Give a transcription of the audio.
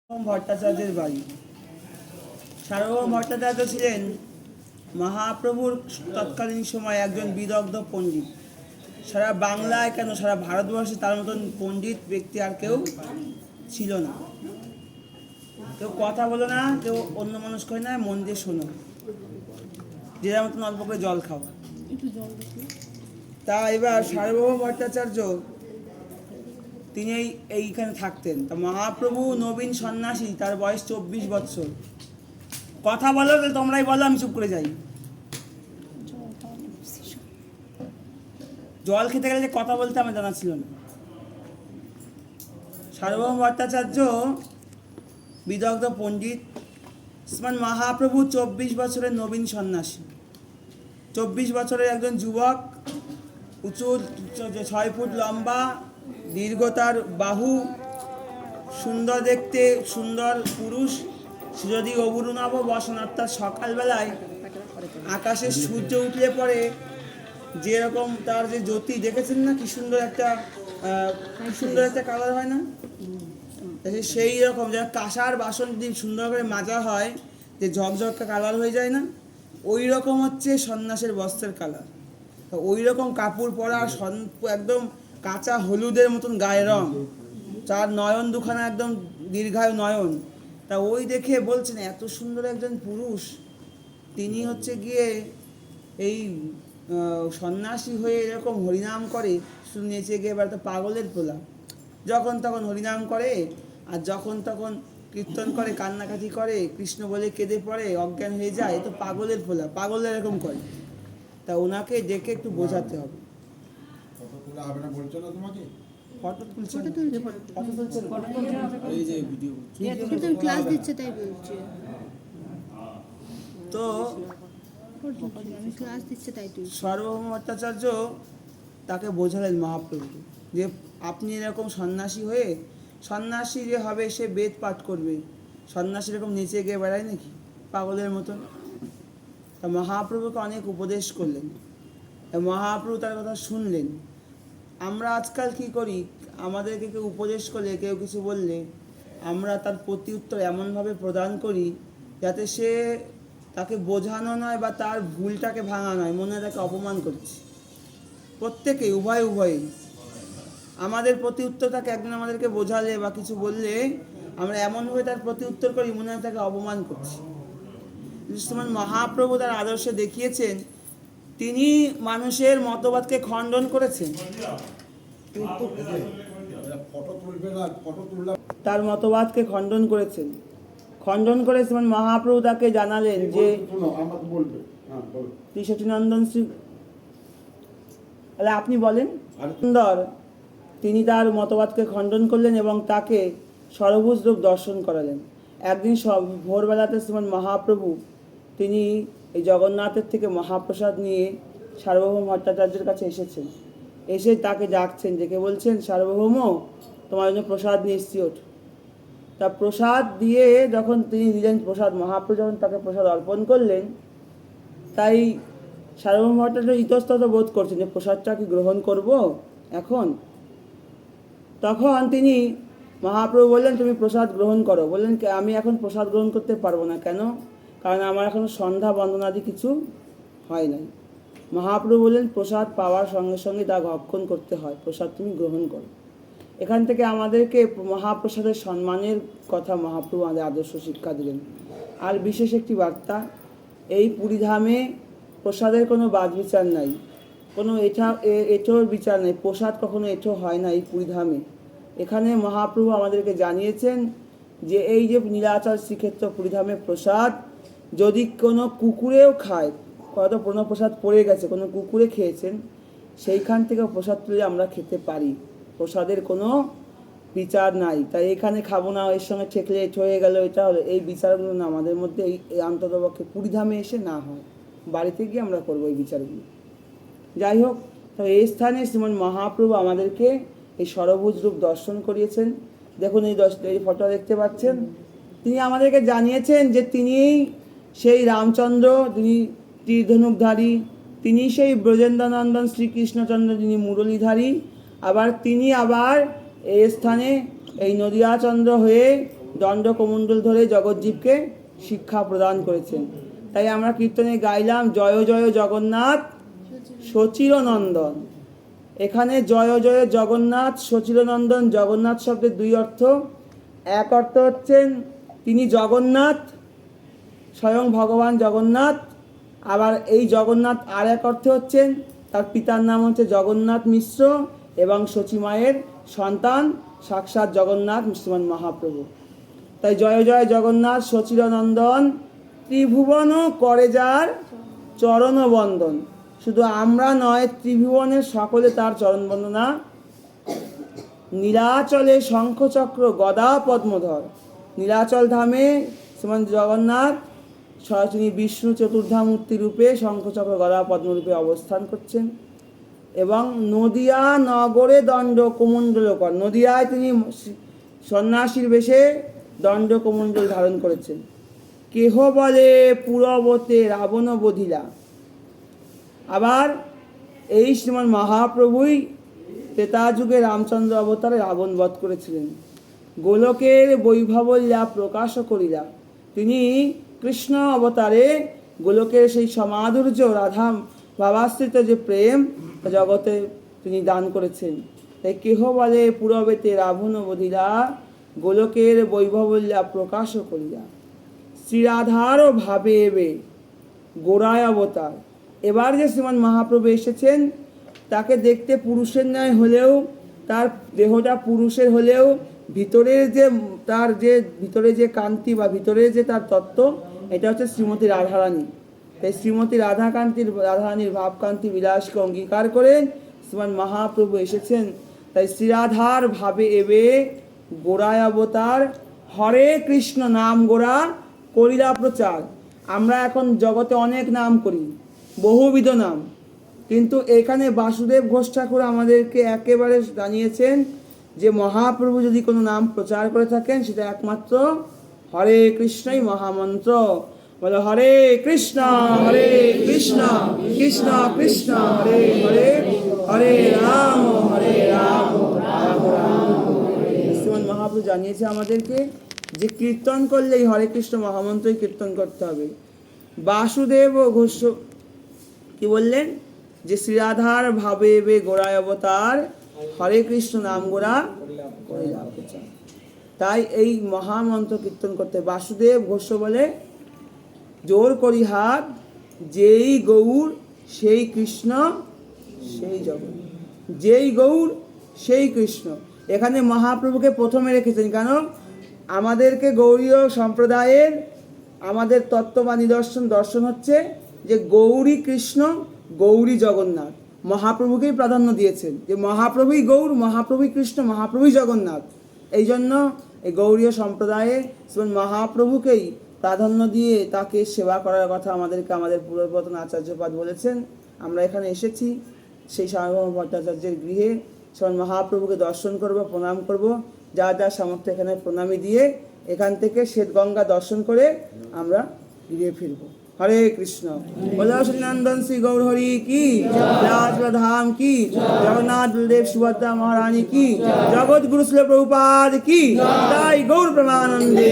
ভট্টাচার্যের বাড়ি। সার্বভৌম ভট্টাচার্য ছিলেন মহাপ্রভুর তৎকালীন সময় একজন বিদগ্ধ পণ্ডিত। সারা বাংলায় কেন সারা ভারতবর্ষে তার মতন পণ্ডিত ব্যক্তি আর কেউ ছিল না। কেউ কথা বলো না, কেউ অন্য মানুষ করে না, মন দিয়ে শোনো, যে যার মতন অল্প করে জল খাও। তা এবার সার্বভৌম ভট্টাচার্য তিনি এইখানে থাকতেন। তা মহাপ্রভু নবীন সন্ন্যাসী, তার বয়স 24 বৎসর। কথা বলো, তোমরাই বলো, আমি চুপ করে যাই। জল খেতে গেলে যে কথা বলতে আমার জানা ছিল না। সার্বভৌম ভট্টাচার্য বিদগ্ধ পণ্ডিত। শ্রীমান মহাপ্রভু 24 বছরের নবীন সন্ন্যাসী, 24 বছরের একজন যুবক, উঁচু 6 ফুট লম্বা, দীর্ঘতার বাহু, সুন্দর দেখতে, সুন্দর পুরুষ। সে যদি অবরুণাভ বসন, অর্থাৎ সকালবেলায় আকাশে সূর্য উঠলে পরে যেরকম তার যে জ্যোতি দেখেছেন না, কি সুন্দর একটা কালার হয় না, সেই রকম যেন কাঁসার বাসন যদি সুন্দর করে মাজা হয় যে ঝকঝকা কালার হয়ে যায় না, ওই রকম হচ্ছে সন্ন্যাসের বস্ত্রের কালার। ওই রকম কাপড় পরা, একদম কাঁচা হলুদের মতন গায়ের রং, তার নয়ন দুখানা একদম দীর্ঘায়ু নয়ন। তা ওই দেখে বলছেন এত সুন্দর একজন পুরুষ, তিনি হচ্ছে গিয়ে এই সন্ন্যাসী হয়ে এরকম হরিনাম করে, শুধু নেচে গিয়ে এবার তো পাগলের পোলা, যখন তখন হরিনাম করে আর যখন তখন কীর্তন করে, কান্নাকাটি করে, কৃষ্ণ বলে কেঁদে পড়ে, অজ্ঞান হয়ে যায়। তো পাগলের পোলা, পাগল এরকম করে। তা ওনাকে ডেকে একটু বোঝাতে হবে। তো সার্বভৌম ভট্টাচার্য তাকে বোঝালেন মহাপ্রভুকে যে আপনি এরকম সন্ন্যাসী হয়ে, সন্ন্যাসী যে হবে সে বেদ পাঠ করবে, সন্ন্যাসী এরকম নিচে গিয়ে বেড়ায় নাকি পাগলের মতন? তা মহাপ্রভুকে অনেক উপদেশ করলেন, মহাপ্রভু তার কথা শুনলেন। আমরা আজকাল কি করি, আমাদেরকে কেউ উপদেশ করলে, কেউ কিছু বললে, আমরা তার প্রতি উত্তর এমনভাবে প্রদান করি যাতে সে, তাকে বোঝানো নয় বা তার ভুলটাকে ভাঙা নয়, মনে তাকে অপমান করছি। প্রত্যেকেই উভয়েই আমাদের প্রতি উত্তরটাকে, একজন আমাদেরকে বোঝালে বা কিছু বললে আমরা এমনভাবে তার প্রতি উত্তর করি মনে হয় তাকে অপমান করছি। শ্রীমান মহাপ্রভু তার আদর্শে দেখিয়েছেন, তিনি মানুষের মতবাদকে খণ্ডন করেছেন, তার মতবাদকে খণ্ডন করেছেন। খণ্ডন করে শ্রীমান মহাপ্রভু তাকে জানালেন যে শ্রী সচিনন্দন শ্রী, তাহলে আপনি বলেন। সুন্দর, তিনি তার মতবাদকে খণ্ডন করলেন এবং তাকে সরভুজ রূপ দর্শন করালেন। একদিন ভোরবেলাতে শ্রীমান মহাপ্রভু তিনি এই জগন্নাথের থেকে মহাপ্রসাদ নিয়ে সার্বভৌম ভট্টাচার্যের কাছে এসেছেন। এসে তাকে ডাকছেন, ডেকে বলছেন, সার্বভৌম তোমার জন্য প্রসাদ নিয়ে এসছি, ওঠ। তা প্রসাদ দিয়ে যখন তিনি দিলেন প্রসাদ, মহাপ্রভু যখন তাকে প্রসাদ অর্পণ করলেন, তাই সার্বভৌম ভট্টাচার্য ইতস্তত বোধ করছেন যে প্রসাদটা কি গ্রহণ করব এখন। তখন তিনি, মহাপ্রভু বললেন, তুমি প্রসাদ গ্রহণ করো। বললেন, আমি এখন প্রসাদ গ্রহণ করতে পারবো না। কেন? কারণ আমার এখন সন্ধ্যা বন্দনাদি কিছু হয় নাই। মহাপ্রভু বললেন, প্রসাদ পাওয়ার সঙ্গে সঙ্গে তা ভক্ষণ করতে হয়, প্রসাদ তুমি গ্রহণ করো। এখান থেকে আমাদেরকে মহাপ্রসাদের সম্মানের কথা মহাপ্রভু আমাদের আদর্শ শিক্ষা দিলেন। আর বিশেষ একটি বার্তা, এই পুরীধামে প্রসাদের কোনো বাদ বিচার নাই, কোনো এঁঠোর বিচার নেই। প্রসাদ কখনো এঁঠো হয় না এই পুরীধামে। এখানে মহাপ্রভু আমাদেরকে জানিয়েছেন যে এই যে নীলাচল শ্রীক্ষেত্র পুরীধামে প্রসাদ যদি কোনো কুকুরেও খায়, হয়তো কোনো প্রসাদ পড়ে গেছে, কোনো কুকুরে খেয়েছেন, সেইখান থেকে প্রসাদ তুলে আমরা খেতে পারি, প্রসাদের কোনো বিচার নাই। তাই এখানে খাবো না, এর সঙ্গে ঠেকলে এঁঠো হয়ে গেল, এটা হলো, এই বিচারগুলো না আমাদের মধ্যে, এই অন্ততপক্ষে পুরীধামে এসে না হয়, বাড়িতে গিয়ে আমরা করবো এই বিচারগুলো। যাই হোক, তো এই স্থানে শ্রীমান মহাপ্রভু আমাদেরকে এই সরভুজ রূপ দর্শন করিয়েছেন। দেখুন এই ফটো দেখতে পাচ্ছেন, তিনি আমাদেরকে জানিয়েছেন যে তিনি সেই রামচন্দ্র, তিনি তীরধনুকধারী, তিনি সেই ব্রজেন্দ্রনন্দন শ্রীকৃষ্ণচন্দ্র, যিনি মুরলীধারী। আবার তিনি এই স্থানে এই নদিয়াচন্দ্র হয়ে দণ্ড কমণ্ডল ধরে জগজ্জীবকে শিক্ষা প্রদান করেছেন। তাই আমরা কীর্তনে গাইলাম জয় জয় জগন্নাথ সচিরনন্দন। এখানে জয় জয় জগন্নাথ সচিরনন্দন, জগন্নাথ শব্দের দুই অর্থ। এক অর্থ হচ্ছেন তিনি জগন্নাথ, স্বয়ং ভগবান জগন্নাথ। আবার এই জগন্নাথ আর এক অর্থে হচ্ছেন তার পিতার নাম হচ্ছে জগন্নাথ মিশ্র এবং সচী মায়ের সন্তান সাক্ষাৎ জগন্নাথ শ্রীমান মহাপ্রভু। তাই জয় জয় জগন্নাথ সচিরনন্দন, ত্রিভুবন করে যার চরণ বন্দন। শুধু আমরা নয়, ত্রিভুবনের সকলে তার চরণ বন্দনা। নীলাচলে শঙ্খচক্র গদা পদ্মধর। নীলাচল ধামে শ্রীমান জগন্নাথ তিনি বিষ্ণু চতুর্ধামূর্তি রূপে শঙ্খচক্র গদা পদ্মরূপে অবস্থান করছেন। এবং নদিয়া নগরে দণ্ড কমণ্ডলকর, নদিয়ায় তিনি সন্ন্যাসীর বেশে দণ্ড কমণ্ডল ধারণ করেছেন। কেহ বলে পুরবতে রাবণ বধিলা। আবার এই শ্রীমান মহাপ্রভুই ত্রেতা যুগে রামচন্দ্র অবতারে রাবণ বধ করেছিলেন। গোলকের বৈভবল্যা প্রকাশ করিলা। তিনি কৃষ্ণ অবতারে গোলকের সেই সমাধুর্য রাধা ভাবাশ্রিত যে প্রেম জগতে তিনি দান করেছেন। তাই কেহ বলে পুরবেতে রাবণ বধিলা, গোলকের বৈভবল্যা প্রকাশ করিলা। শ্রীরাধারও ভাবে এবে গোড়ায় অবতার। এবার যে শ্রীমান মহাপ্রভু এসেছেন তাকে দেখতে পুরুষের ন্যায় হলেও, তার দেহটা পুরুষের হলেও ভিতরের যে তার যে ভিতরে যে কান্তি বা ভিতরে যে তার তত্ত্ব, এটা হচ্ছে শ্রীমতী রাধারানী। তাই শ্রীমতী রাধারানীর ভাবকান্তি বিলাসকে অঙ্গীকার করে শ্রীমান মহাপ্রভু এসেছেন। তাই শ্রীরাধার ভাবে এবে গোড়ায় অবতার, হরে কৃষ্ণ নাম গোড়া করিলা প্রচার। আমরা এখন জগতে অনেক নাম করি, বহুবিধ নাম, কিন্তু এখানে বাসুদেব ঘোষ ঠাকুর আমাদেরকে একেবারে জানিয়েছেন যে মহাপ্রভু যদি কোনো নাম প্রচার করে থাকেন সেটা একমাত্র হরে কৃষ্ণই মহামন্ত্র। বলো হরে কৃষ্ণ কৃষ্ণ কৃষ্ণ হরে হরে, হরে রাম রাম রাম। শ্রীমান মহাপ্রভু জানিয়েছে আমাদেরকে যে কীর্তন করলেই হরে কৃষ্ণ মহামন্ত্রই কীর্তন করতে হবে। বাসুদেব ঘোষ কি বললেন যে শ্রীরাধার ভাবে বে গোড়ায় অবতার, হরে কৃষ্ণ নাম গোড়া করিলা প্রচার। তাই এই মহামন্ত্র কীর্তন করতে বাসুদেব ঘোষ বলে জোর করি হাত, যেই গৌর সেই কৃষ্ণ সেই জগৎ। যেই গৌর সেই কৃষ্ণ। এখানে মহাপ্রভুকে প্রথমে রেখেছেন, কারণ আমাদেরকে গৌড়ীয় সম্প্রদায়ের আমাদের তত্ত্ব বা দর্শন হচ্ছে যে গৌরী কৃষ্ণ গৌরী জগন্নাথ। মহাপ্রভুকেই প্রাধান্য দিয়েছেন যে মহাপ্রভুই গৌর, মহাপ্রভুই কৃষ্ণ, মহাপ্রভুই জগন্নাথ। এই জন্য এই গৌড়ীয় সম্প্রদায়ে মহাপ্রভুকেই প্রাধান্য দিয়ে তাকে সেবা করার কথা আমাদেরকে আমাদের পূর্বপ্রতন আচার্যপাদ বলেছেন। আমরা এখানে এসেছি সেই সার্বভৌম ভট্টাচার্যের গৃহে শ্রীমান মহাপ্রভুকে দর্শন করব, প্রণাম করব। যা যা সামর্থ্য এখানে প্রণামী দিয়ে এখান থেকে শ্বেতগঙ্গা দর্শন করে আমরা গৃহে ফিরব। হরে কৃষ্ণ। বলো শ্রী নন্দন শ্রী গৌর হরি কি, ধাম কি, জগন্নাথ বলদেব সুভদ্রা মহারানী কি, জগৎ গুরু শ্রী প্রভুপাদ কি, তাই গৌর প্রেমানন্দে।